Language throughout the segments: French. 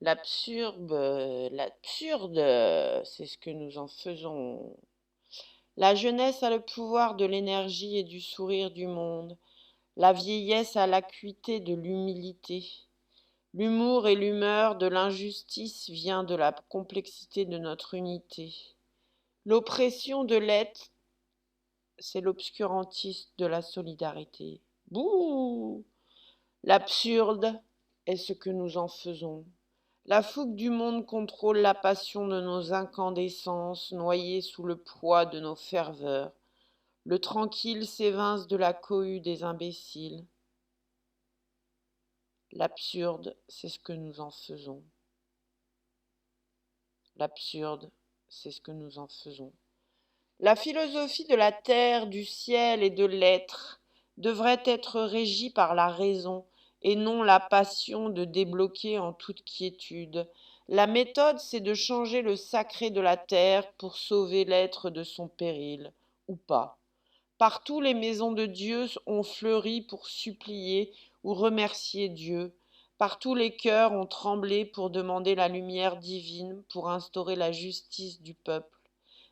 L'absurde, c'est ce que nous en faisons. La jeunesse a le pouvoir de l'énergie et du sourire du monde. La vieillesse a l'acuité de l'humilité. L'humour et l'humeur de l'injustice vient de la complexité de notre unité. L'oppression de l'être, c'est l'obscurantisme de la solidarité. Bouh! L'absurde est ce que nous en faisons. La fougue du monde contrôle la passion de nos incandescences, noyées sous le poids de nos ferveurs. Le tranquille s'évince de la cohue des imbéciles. L'absurde, c'est ce que nous en faisons. L'absurde, c'est ce que nous en faisons. La philosophie de la terre, du ciel et de l'être devrait être régie par la raison et non la passion de débloquer en toute quiétude. La méthode, c'est de changer le sacré de la terre pour sauver l'être de son péril, ou pas. Partout les maisons de Dieu ont fleuri pour supplier ou remercier Dieu. Partout les cœurs ont tremblé pour demander la lumière divine, pour instaurer la justice du peuple.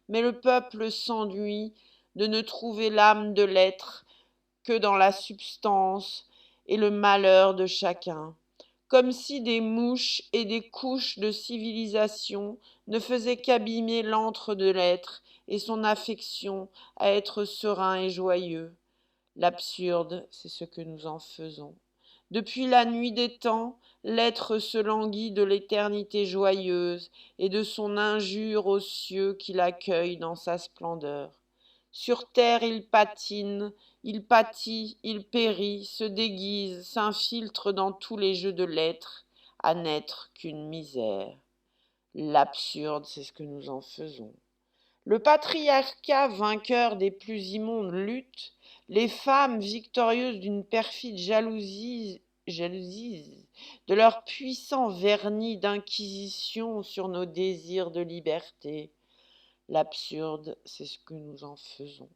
Mais le peuple s'ennuie de ne trouver l'âme de l'être que dans la substance et le malheur de chacun, comme si des mouches et des couches de civilisation ne faisaient qu'abîmer l'antre de l'être et son affection à être serein et joyeux. L'absurde, c'est ce que nous en faisons. Depuis la nuit des temps, l'être se languit de l'éternité joyeuse et de son injure aux cieux qui l'accueillent dans sa splendeur. Sur terre il patine, il pâtit, il périt, se déguise, s'infiltre dans tous les jeux de l'être, à n'être qu'une misère. L'absurde, c'est ce que nous en faisons. Le patriarcat vainqueur des plus immondes luttes, les femmes victorieuses d'une perfide jalousie de leur puissant vernis d'inquisition sur nos désirs de liberté. L'absurde, c'est ce que nous en faisons.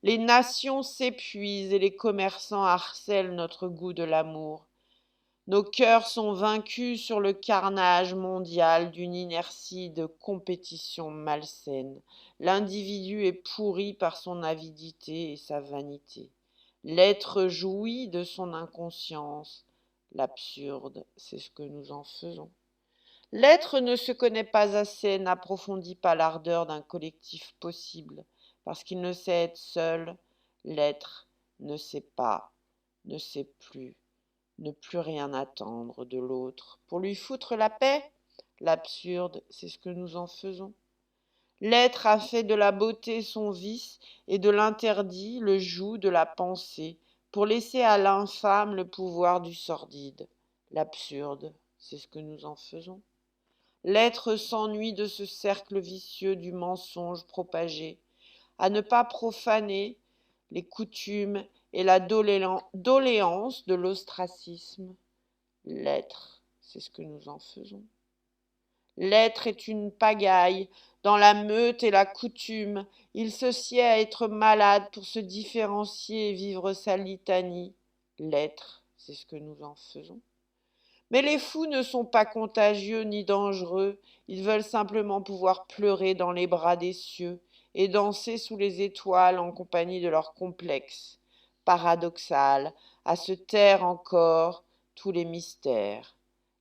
Les nations s'épuisent et les commerçants harcèlent notre goût de l'amour. Nos cœurs sont vaincus sur le carnage mondial d'une inertie de compétition malsaine. L'individu est pourri par son avidité et sa vanité. L'être jouit de son inconscience. L'absurde, c'est ce que nous en faisons. L'être ne se connaît pas assez, n'approfondit pas l'ardeur d'un collectif possible, parce qu'il ne sait être seul. L'être ne sait pas, ne sait plus, ne plus rien attendre de l'autre. Pour lui foutre la paix, l'absurde, c'est ce que nous en faisons. L'être a fait de la beauté son vice et de l'interdit le joug de la pensée, pour laisser à l'infâme le pouvoir du sordide. L'absurde, c'est ce que nous en faisons. L'être s'ennuie de ce cercle vicieux du mensonge propagé, à ne pas profaner les coutumes et la doléance de l'ostracisme. L'être, c'est ce que nous en faisons. L'être est une pagaille, dans la meute et la coutume, il se sied à être malade pour se différencier et vivre sa litanie. L'être, c'est ce que nous en faisons. Mais les fous ne sont pas contagieux ni dangereux, ils veulent simplement pouvoir pleurer dans les bras des cieux et danser sous les étoiles en compagnie de leurs complexes. Paradoxal, à se taire encore tous les mystères.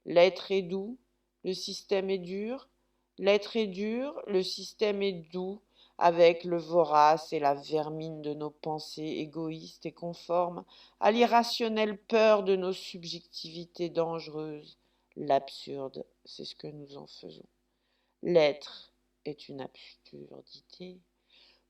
L'être est doux, le système est dur. L'être est dur, le système est doux, avec le vorace et la vermine de nos pensées égoïstes et conformes à l'irrationnelle peur de nos subjectivités dangereuses. L'absurde, c'est ce que nous en faisons. L'être est une absurdité.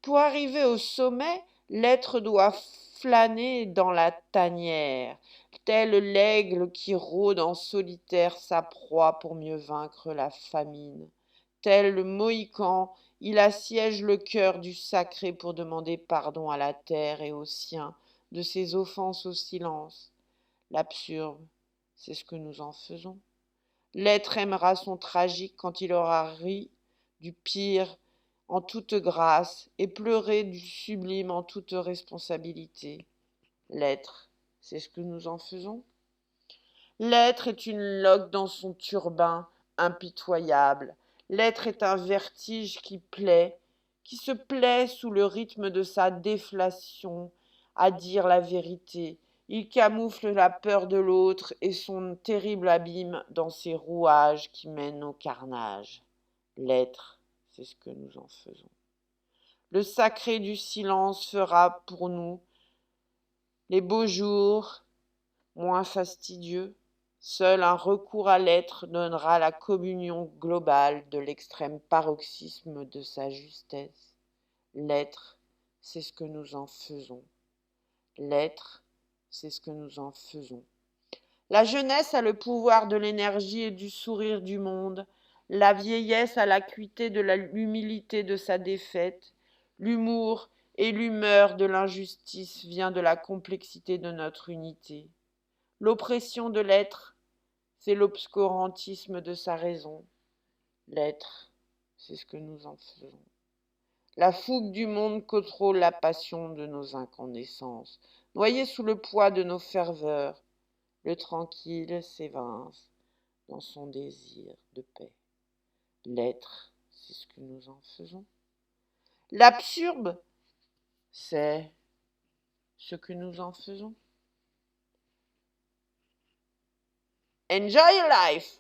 Pour arriver au sommet, l'être doit flâner dans la tanière, tel l'aigle qui rôde en solitaire sa proie pour mieux vaincre la famine. Tel le Mohican, il assiège le cœur du sacré pour demander pardon à la terre et aux siens de ses offenses au silence. L'absurde, c'est ce que nous en faisons. L'être aimera son tragique quand il aura ri du pire en toute grâce et pleuré du sublime en toute responsabilité. L'être, c'est ce que nous en faisons. L'être est une loque dans son turbin impitoyable. L'être est un vertige qui se plaît sous le rythme de sa déflation à dire la vérité. Il camoufle la peur de l'autre et son terrible abîme dans ses rouages qui mènent au carnage. L'être, c'est ce que nous en faisons. Le sacré du silence fera pour nous les beaux jours moins fastidieux. Seul un recours à l'être donnera la communion globale de l'extrême paroxysme de sa justesse. L'être, c'est ce que nous en faisons. L'être, c'est ce que nous en faisons. La jeunesse a le pouvoir de l'énergie et du sourire du monde. La vieillesse a l'acuité de l'humilité de sa défaite. L'humour et l'humeur de l'injustice vient de la complexité de notre unité. L'oppression de l'être, c'est l'obscurantisme de sa raison. L'être, c'est ce que nous en faisons. La fougue du monde contrôle la passion de nos incandescences. Noyé sous le poids de nos ferveurs, le tranquille s'évince dans son désir de paix. L'être, c'est ce que nous en faisons. L'absurde, c'est ce que nous en faisons. Enjoy your life!